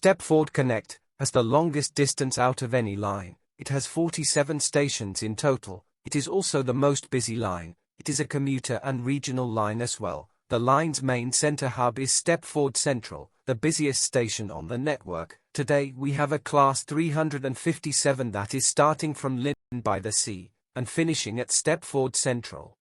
Stepford Connect has the longest distance out of any line. It has 47 stations in total. It is also the most busy line. It is a commuter and regional line as well. The line's main center hub is Stepford Central, the busiest station on the network. Today we have a Class 357 that is starting from Llyn by the sea and finishing at Stepford Central.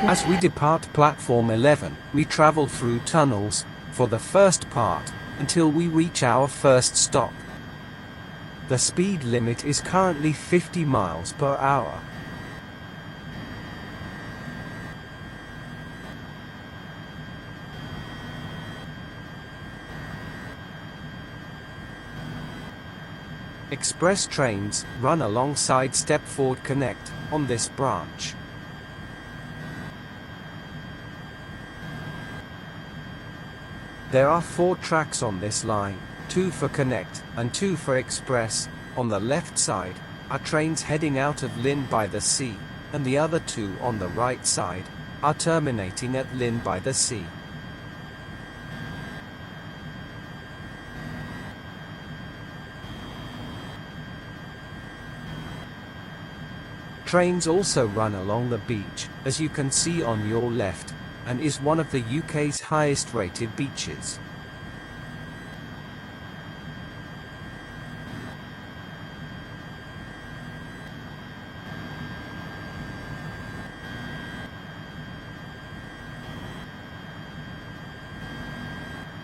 As we depart platform 11, we travel through tunnels for the first part until we reach our first stop. The speed limit is currently 50 miles per hour. Express trains run alongside Stepford Connect on this branch. There are 4 tracks on this line, 2 for Connect and 2 for Express. On the left side are trains heading out of Llyn by the sea, and the other 2 on the right side are terminating at Llyn by the sea. Trains also run along the beach, as you can see on your left, and is one of the UK's highest rated beaches.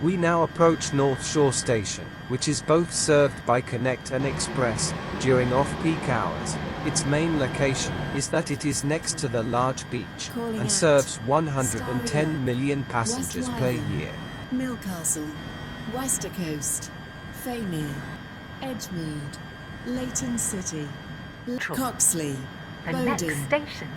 We now approach North Shore Station, which is both served by Connect and Express during off-peak hours. Its main location is that it is next to the large beach and serves 110 million passengers per year. Millcastle, Westercoast, Faymere, Edgemead, Llyn City, Coxley, The Bowden. next station.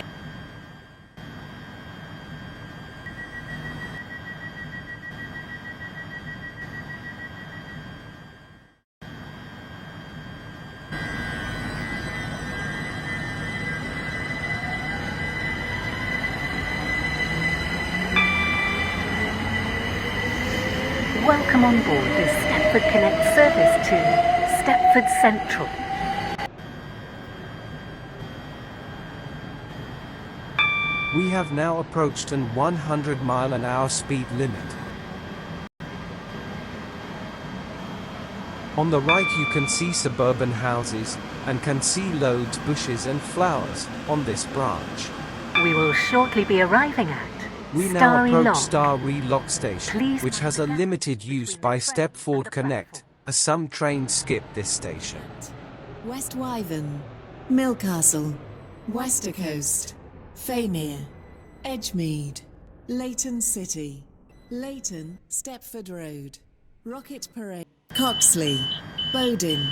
Welcome on board the Stepford Connect service to Stepford Central. We have now approached an 100-mile-an-hour speed limit. On the right you can see suburban houses, and can see loads bushes and flowers on this branch. We will shortly be arriving at We now approach Llyn. Starry Lock Station, Please which has a limited use by Stepford Connect, as some trains skip this station. West Wyvern, Millcastle, Westercoast, Faymere, Edgemead, Llyn City, Leighton, Stepford Road, Rocket Parade, Coxley, Bowden,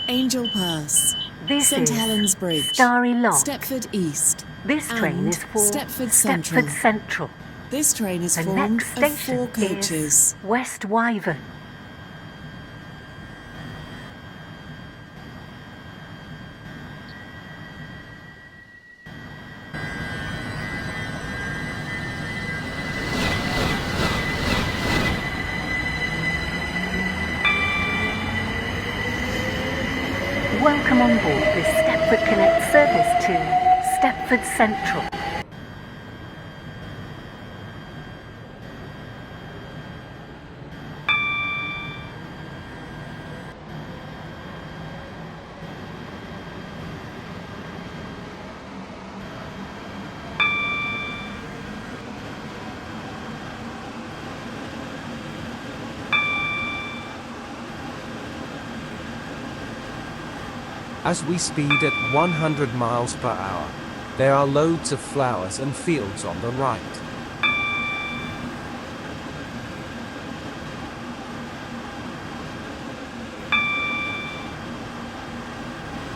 Angel Pass, This St is Helens Bridge, Starry Lock. Stepford East. This train and is for Stepford Central. Stepford Central. This train is The formed next of station 4 coaches. is West Wyvern. Welcome on board this Stepford Connect service to Stepford Central. As we speed at 100 miles per hour, there are loads of flowers and fields on the right.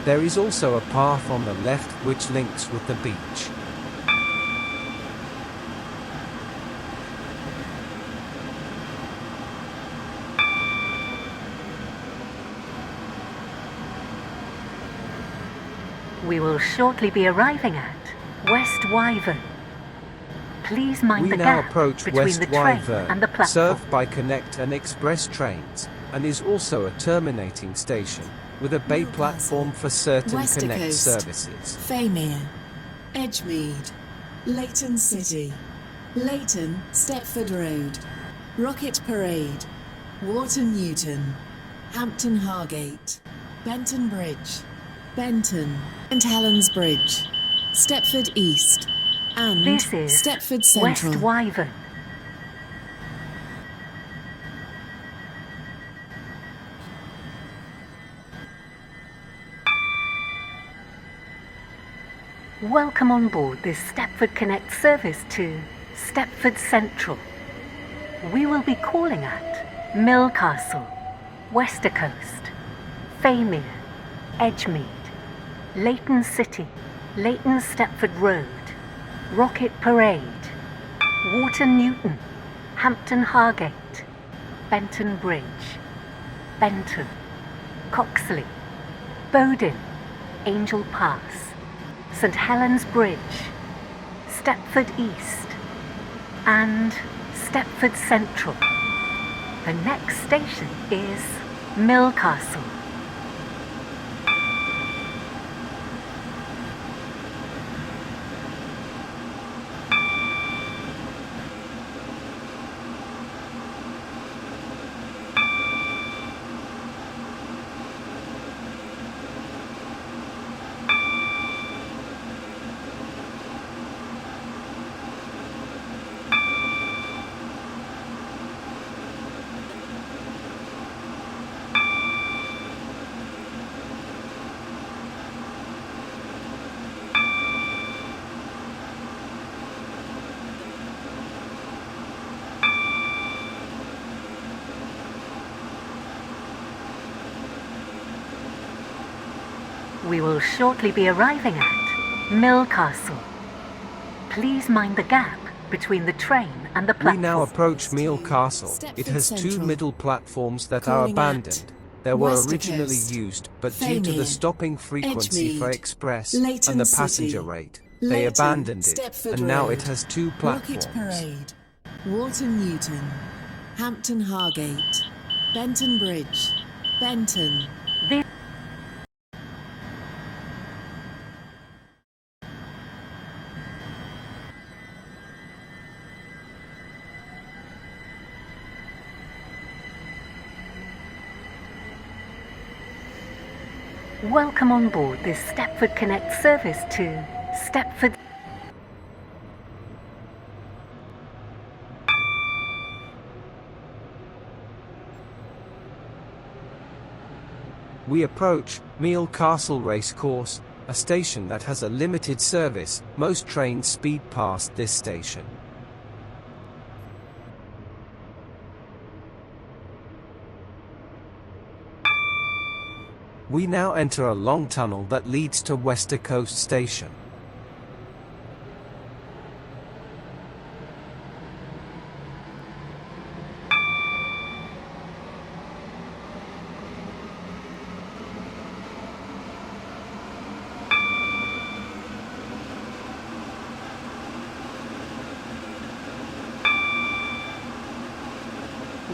There is also a path on the left which links with the beach. We will shortly be arriving at West Wyvern. Please mind We the now gap approach between West the train Wyvern, and the platform. served by Connect and Express trains, and is also a terminating station, with a bay Newcastle, platform for certain Wester Connect Coast, services. Famere, Edgemead, Llyn City, Layton, Stepford Road, Rocket Parade, Wharton Newton, Hampton Hargate, Benton Bridge, Benton, and Helens Bridge, Stepford East, and This is Stepford Central. West Wyvern. Welcome on board this Stepford Connect service to Stepford Central. We will be calling at Millcastle, Wester Coast, Famere, Edgemead, Layton City, Layton Stepford Road, Rocket Parade, Wharton Newton, Hampton Hargate, Benton Bridge, Benton, Coxley, Bowden, Angel Pass, St Helens Bridge, Stepford East, and Stepford Central. The next station is Millcastle. We will shortly be arriving at Millcastle. Please mind the gap between the train and the platform. We now approach Meal Castle. Stepford It has two Central. middle platforms that Calling are at abandoned. They were Wester originally Coast, used, but due to Famere, the stopping frequency for Edgemead, express Layton and the City, passenger rate, they Layton, abandoned it, Stepford and now Road, it has two Rocket platforms. Parade, Wharton Newton, Hampton Hargate, Benton Bridge, Benton. This Welcome on board this Stepford Connect service to Stepford. We approach Meal Castle Racecourse, a station that has a limited service. Most trains speed past this station. We now enter a long tunnel that leads to Wester Coast Station.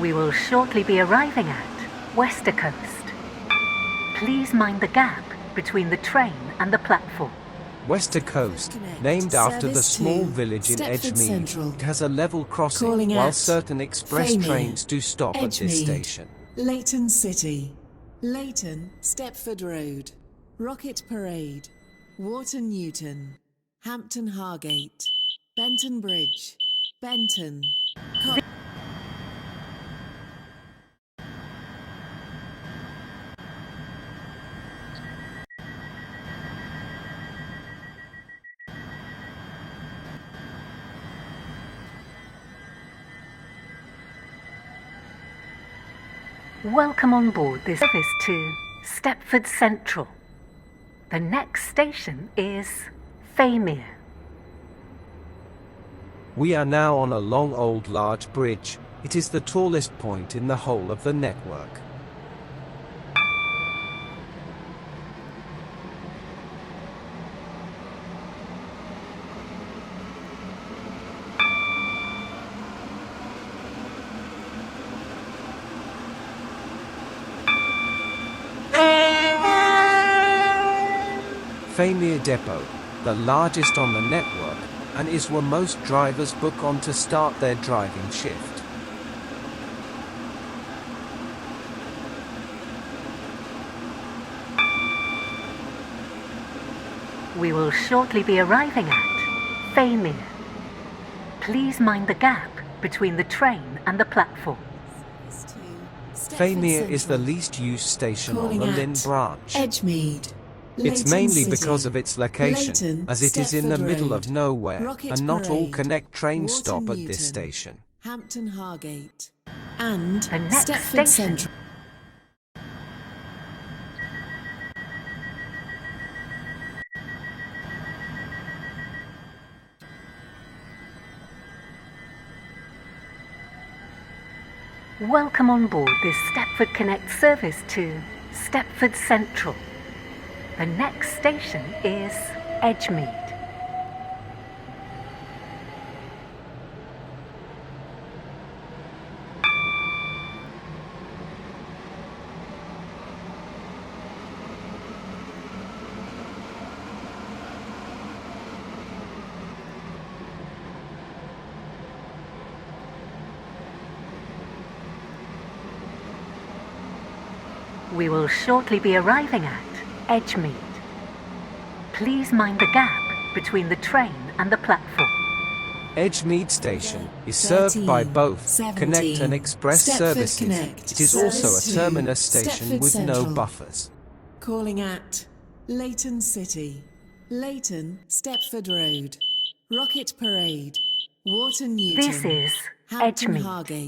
We will shortly be arriving at Wester Coast. Please mind the gap between the train and the platform. Wester Coast, Connect, named after the service small to village in Stepford Edgemead, Central. it has a level crossing, Calling while at certain express Famere, trains do stop at this Edgemead, station. Layton City, Layton, Stepford Road, Rocket Parade, Wharton Newton, Hampton Hargate, Benton Bridge, Benton. Welcome on board this service to Stepford Central. The next station is Famere. We are now on a long old large bridge. It is the tallest point in the whole of the network. Faymere Depot, the largest on the network, and is where most drivers book on to start their driving shift. We will shortly be arriving at Faymere. Please mind the gap between the train and the platform. Faymere is the least used station on the Llyn branch. Edgemead. It's Layton mainly City. because of its location, Layton, as it is in the Stepford middle Road, of nowhere, Rocket and not all Parade, connect trains stop Water at this Newton, station. Hampton Hargate, and The next Stepford station. Central. Welcome on board this Stepford Connect service to Stepford Central. The next station is Edgemead. We will shortly be arriving at Edgemead. Please mind the gap between the train and the platform. Edgemead Station is served by both 17, Connect and Express Stepford services. Connect, It is also service a to terminus station Stepford with no Central. buffers. Calling at Layton City, Layton, Stepford Road, Rocket Parade, Water Newton, This is Hampton Edgemead. Hargate.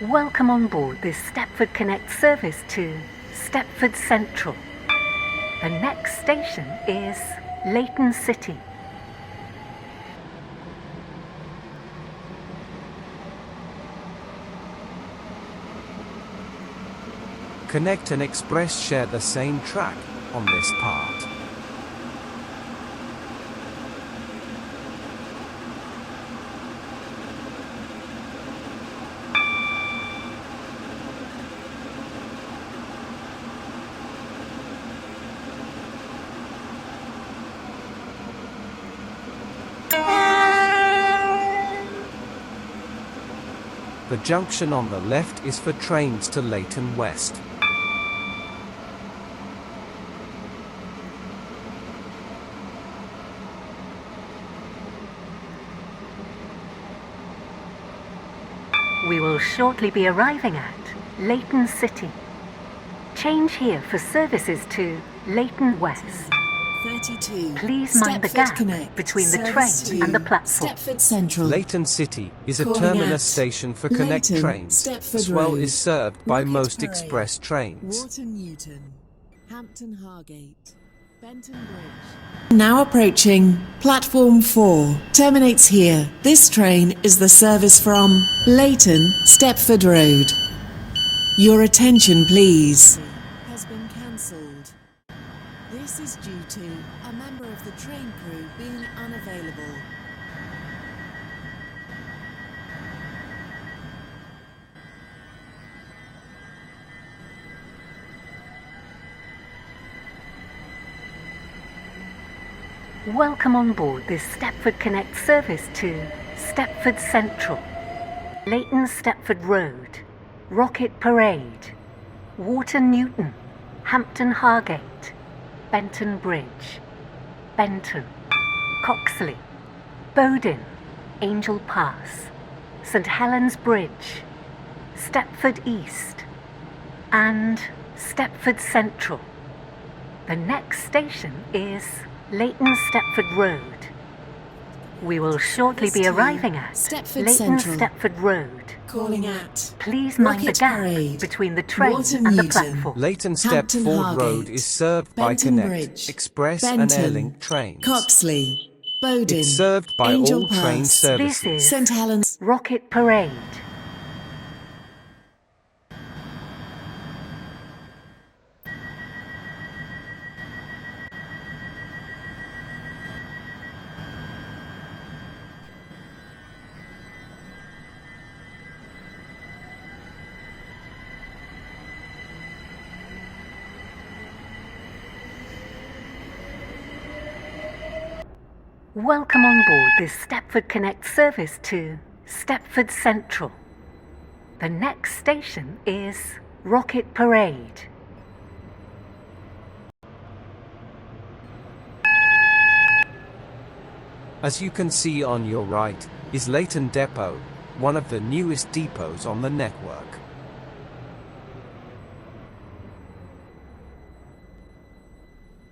Welcome on board this Stepford Connect service to Stepford Central. The next station is Layton City. Connect and Express share the same track on this part. The junction on the left is for trains to Layton West. We will shortly be arriving at Layton City. Change here for services to Layton West. 32. Please mind the Stepford gap Connect, between the service train to and the platform. Stepford Central. Layton City is a Calling terminus at station for Connect Layton, trains, Stepford as well Road, is served by Rocket most Parade, express trains. Water Newton, Hampton Hargate, Benton Bridge. Now approaching platform 4. Terminates here. This train is the service from Layton, Stepford Road. Your attention, please. Has been cancelled. This is due to a member of the train crew being unavailable. Welcome on board this Stepford Connect service to Stepford Central, Layton Stepford Road, Rocket Parade, Water Newton, Hampton Hargate, Benton Bridge, Benton, Coxley, Bowden, Angel Pass, St Helens Bridge, Stepford East, and Stepford Central. The next station is Layton Stepford Road. We will shortly be arriving at Stepford Layton Central. Stepford Road. Calling at Please mind the Rocket gap Parade, between the train Water and the Newton, platform. Layton Hampton Stepford Road Hargate, is served by Benton Connect, Bridge, Express and Benton, Airlink trains. Coxley, Bowden, It's served by Angel all train Pass, services. This is St Helens. Rocket Parade. Welcome on board this Stepford Connect service to Stepford Central. The next station is Rocket Parade. As you can see on your right, is Llyn Depot, one of the newest depots on the network.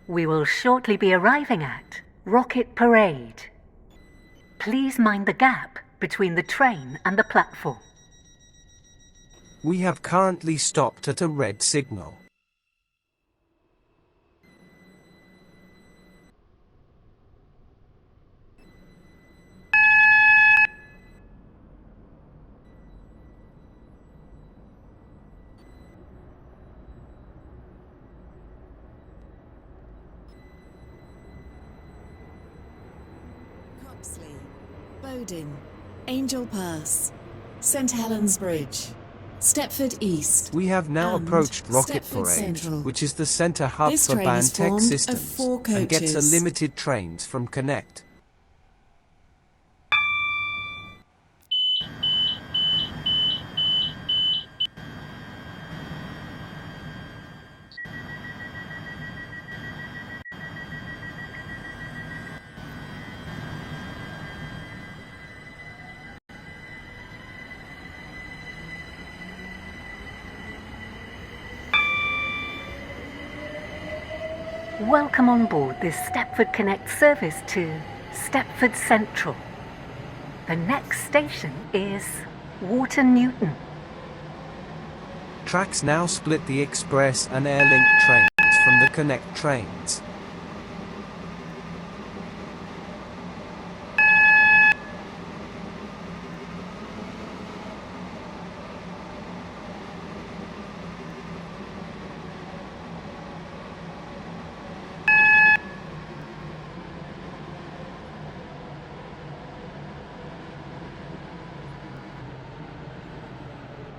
We will shortly be arriving at Rocket Parade. Please mind the gap between the train and the platform. We have currently stopped at a red signal. Coxley, Bowden, Angel Pass, St Helens Bridge, Stepford East. We have now and approached Rocket Stepford Parade, Central. which is the center hub This for train is Bantech formed of systems 4 and gets coaches. unlimited trains from Connect. Welcome on board this Stepford Connect service to Stepford Central. The next station is Water Newton. Tracks now split the Express and Airlink trains from the Connect trains.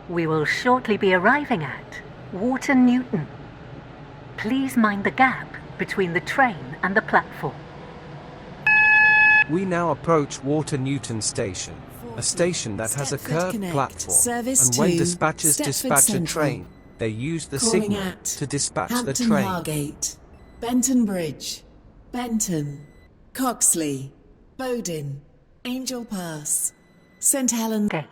We will shortly be arriving at Water Newton. Please mind the gap between the train and the platform. We now approach Water Newton Station, a station that has a Stepford curved Connect, platform, service and when to dispatchers Stepford dispatch a Central. train, they use the Calling signal at to dispatch the Hampton train. Hargate, Benton Bridge, Benton, Coxley, Bowden, Angel Pass, St Helens Gate.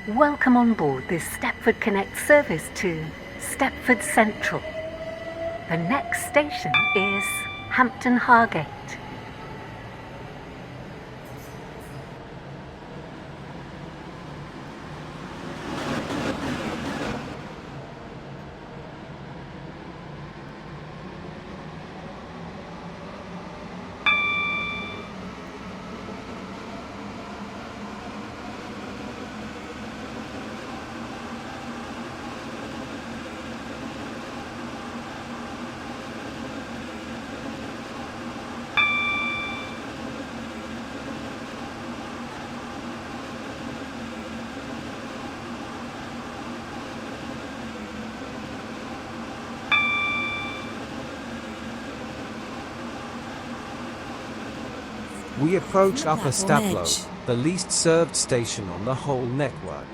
Welcome on board this Stepford Connect service to Stepford Central. The next station is Hampton Hargate. We approach Upper platform Staplow, edge. the least served station on the whole network.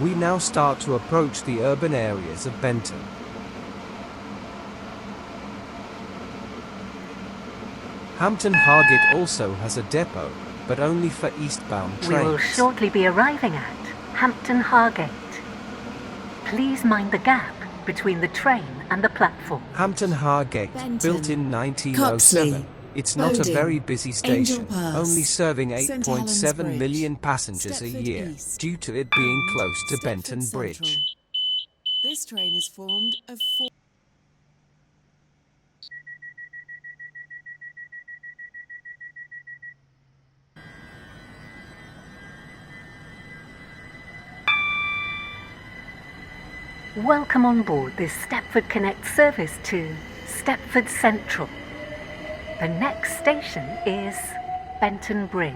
We now start to approach the urban areas of Benton. Hampton Hargate also has a depot, but only for eastbound trains. We will shortly be arriving at Hampton Hargate. Please mind the gap between the train and the platform. Hampton Hargate, Benton, built in 1907. Coxley, It's not a Bowden, very busy station, Angel Pass, only serving St. Helens 8.7 Bridge, million passengers a Stepford year, East, due to it being and close to Stepford Benton Central. Bridge. This train is formed of 4. Welcome on board this Stepford Connect service to Stepford Central. The next station is Benton Bridge.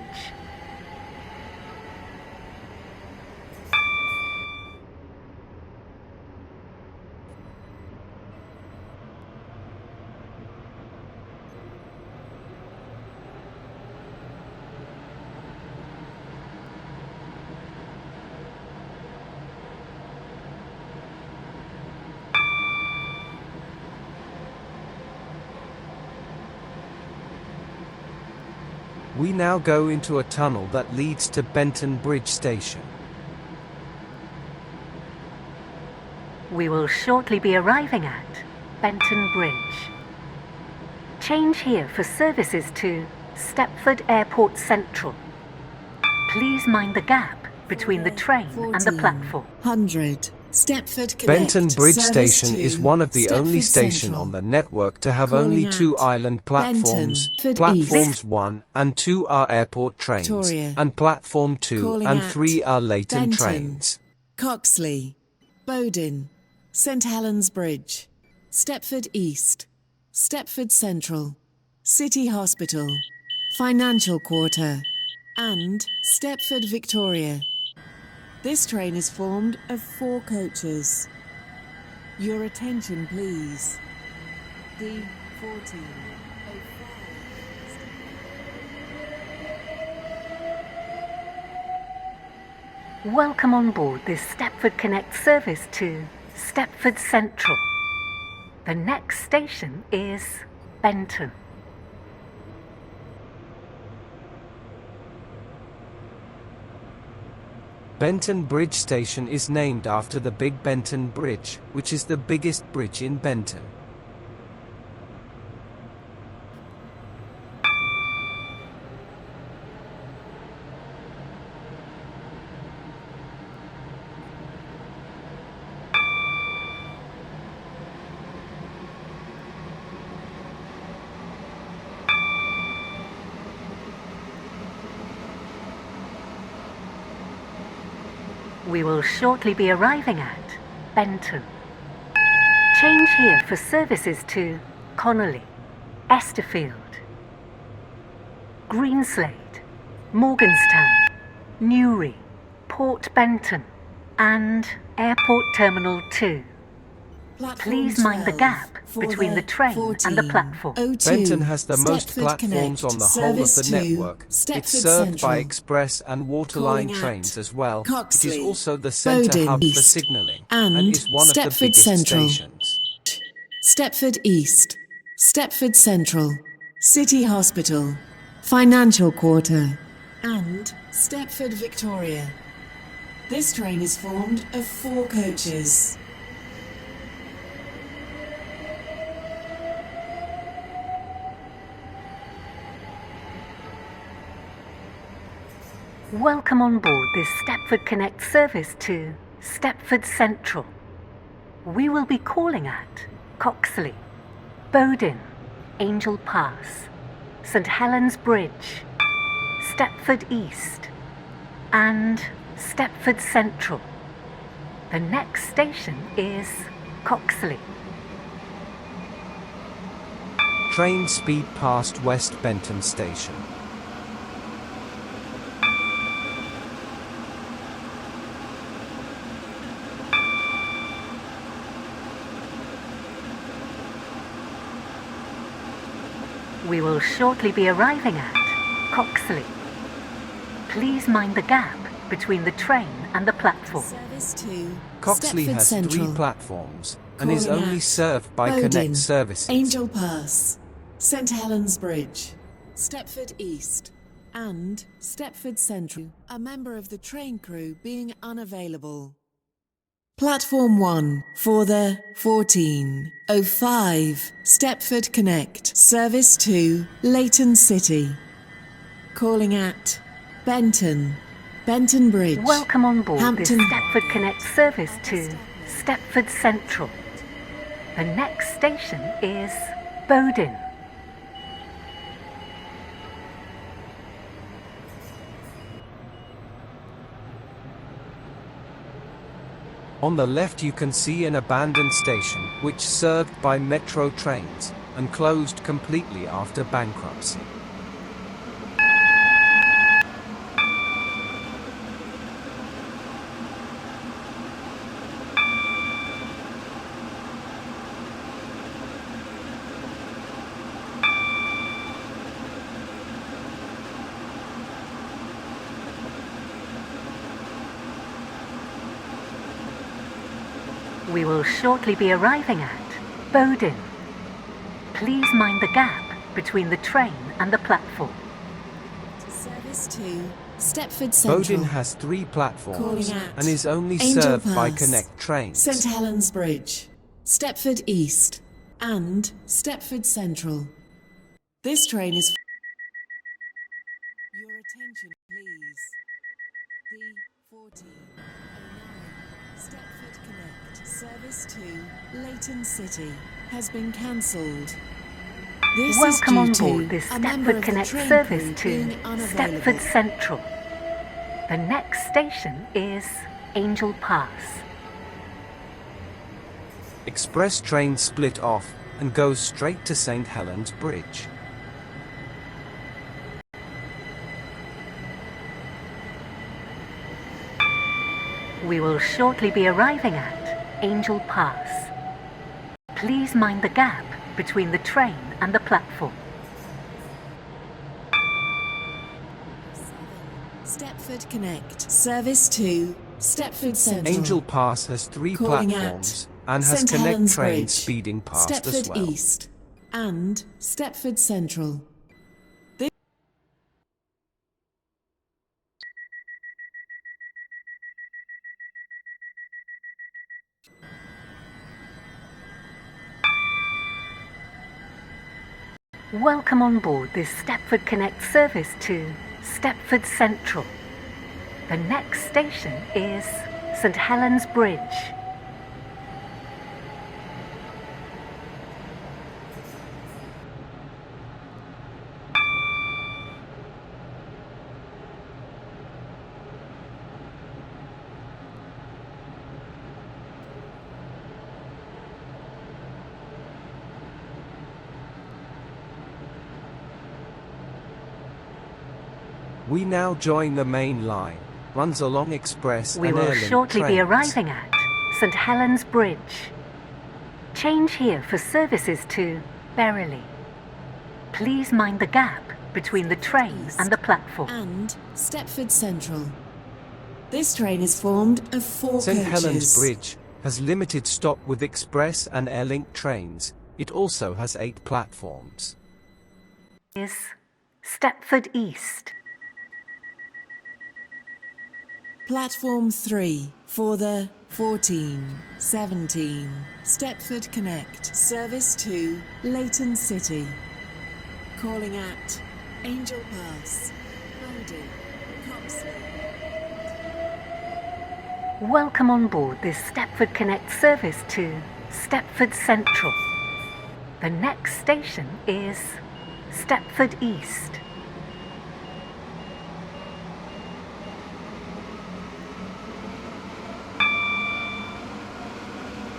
We now go into a tunnel that leads to Benton Bridge Station. We will shortly be arriving at Benton Bridge. Change here for services to Stepford Airport Central. Please mind the gap between the train and the platform. 100. Stepford Connect Benton Bridge service Station to is one of the only Stepford station Central. on the network to have Calling only 2 out island platforms. Benton, Platforms East. 1 and 2 are airport trains, Victoria. and platform 2 Calling and out 3 are Llyn Benton, trains. Coxley, Bowden, St. Helens Bridge, Stepford East, Stepford Central, City Hospital, Financial Quarter, and Stepford Victoria. This train is formed of 4 coaches. Your attention, please. The 1405. Welcome on board this Stepford Connect service to Stepford Central. The next station is Benton. Benton Bridge Station is named after the Big Benton Bridge, which is the biggest bridge in Benton. We will shortly be arriving at Benton. Change here for services to Connolly, Esterfield, Greenslade, Morganstown, Newry, Port Benton, and Airport Terminal 2. Please mind the gap between the train and the platform. Benton has the most Stepford platforms Connect on the whole of the service to network. Stepford It's served Central. by express and waterline Calling trains out as well. It Coxley, is also the centre Bowden hub for East, signalling, and and is one of the Stepford biggest Central. stations. Stepford East, Stepford Central, City Hospital, Financial Quarter, and Stepford Victoria. This train is formed of 4 coaches. Welcome on board this Stepford Connect service to Stepford Central. We will be calling at Coxley, Bowden, Angel Pass, St. Helens Bridge, Stepford East, and Stepford Central. The next station is Coxley. Train speed past West Benton Station. We will shortly be arriving at Coxley. Please mind the gap between the train and the platform. Service to Coxley Stepford has Central. 3 platforms, and is Calling only out served by Bowden, Connect services. Angel Pass, St. Helens Bridge, Stepford East, and Stepford Central. A member of the train crew being unavailable. Platform 1 for the 14:05 Stepford Connect service to Llyn City. Calling at Benton Bridge. Welcome on board Hampton. this Stepford Connect service to Stepford Central. The next station is Bowden. On the left you can see an abandoned station, which served by metro trains, and closed completely after bankruptcy. We will shortly be arriving at Bowden. Please mind the gap between the train and the platform. Service to Stepford Central. Bowden has 3 platforms Calling at and is only Angel served by Pass, Connect trains. St Helens Bridge, Stepford East, and Stepford Central. This train is. Your attention, please. The 14:09 Stepford Connect service to Llyn City has been cancelled. This Welcome on is due board to this a member Stepford of the Connect train service crew to being unavailable. Stepford Central. The next station is Angel Pass. Express train split off and goes straight to St Helens Bridge. We will shortly be arriving at Angel Pass. Please mind the gap between the train and the platform. Stepford Connect service to Stepford Central. Angel Pass has 3 Calling platforms at and has St Connect Helens trains Bridge, speeding past Stepford as well. East, and Stepford Central. Welcome on board this Stepford Connect service to Stepford Central. The next station is St Helens Bridge. We now join the main line, runs along Express We and will Airlink shortly be trains. arriving at St Helens Bridge. Change here for services to Berrily. Please mind the gap between the train and the platform. And Stepford Central. This train is formed of 4 St coaches. Helens Bridge has limited stop with Express and Airlink trains. It also has 8 platforms. Is Stepford East. Platform 3 for the 14:17 Stepford Connect service to Llyn City. Calling at Angel Pass, Bowden, Copsley. Welcome on board this Stepford Connect service to Stepford Central. The next station is Stepford East.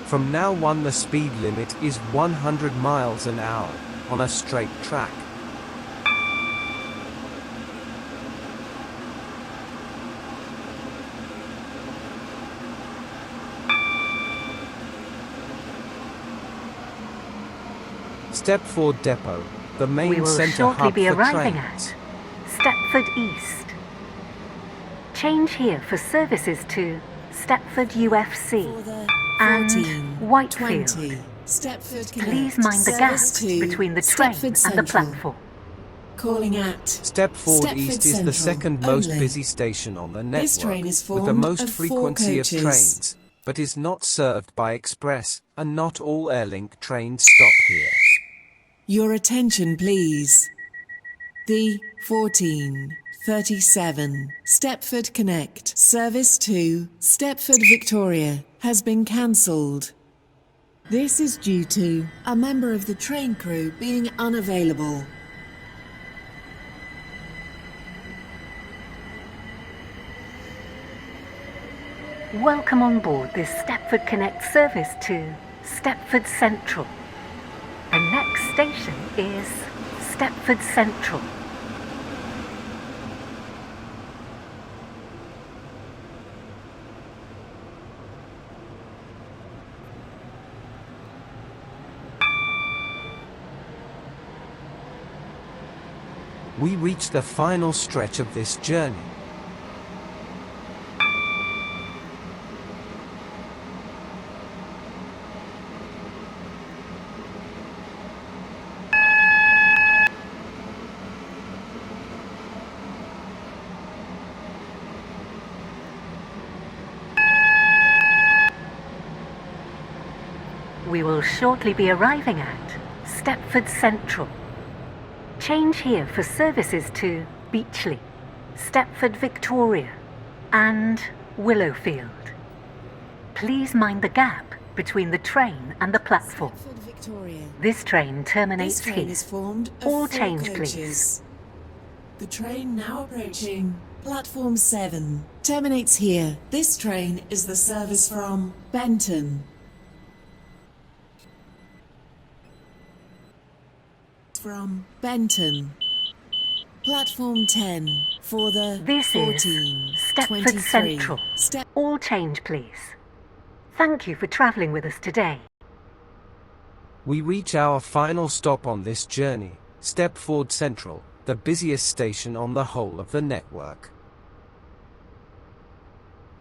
From now on the speed limit is 100 miles an hour on a straight track. Stepford Depot, the We main will centre shortly hub be for arriving trains. at Stepford East. Change here for services to Stepford UFC For the and 14:20 Whitefield. Stepford Connect Please mind the gap service to between the train Stepford and the Central. platform. Calling at Stepford East is the second most only. busy station on the This network, train is with the formed most of 4 frequency of coaches. trains, but is not served by express, and not all Airlink trains stop here. Your attention please. The 1437 Stepford Connect service to Stepford Victoria has been cancelled. This is due to a member of the train crew being unavailable. Welcome on board this Stepford Connect service to Stepford Central. The next station is Stepford Central. We reach the final stretch of this journey. We will shortly be arriving at Stepford Central. Change here for services to Beachley, Stepford Victoria and Willowfield. Please mind the gap between the train and the platform. Stepford Victoria. This train terminates This train here. is formed of All 4 change, coaches. please. The train now approaching platform 7 terminates here. This train is the service from Benton. From Benton. Platform 10 for the This is 1423. Stepford Central. All change, please. Thank you for travelling with us today. We reach our final stop on this journey, Stepford Central, the busiest station on the whole of the network.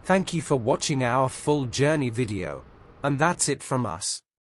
Thank you for watching our full journey video, and that's it from us.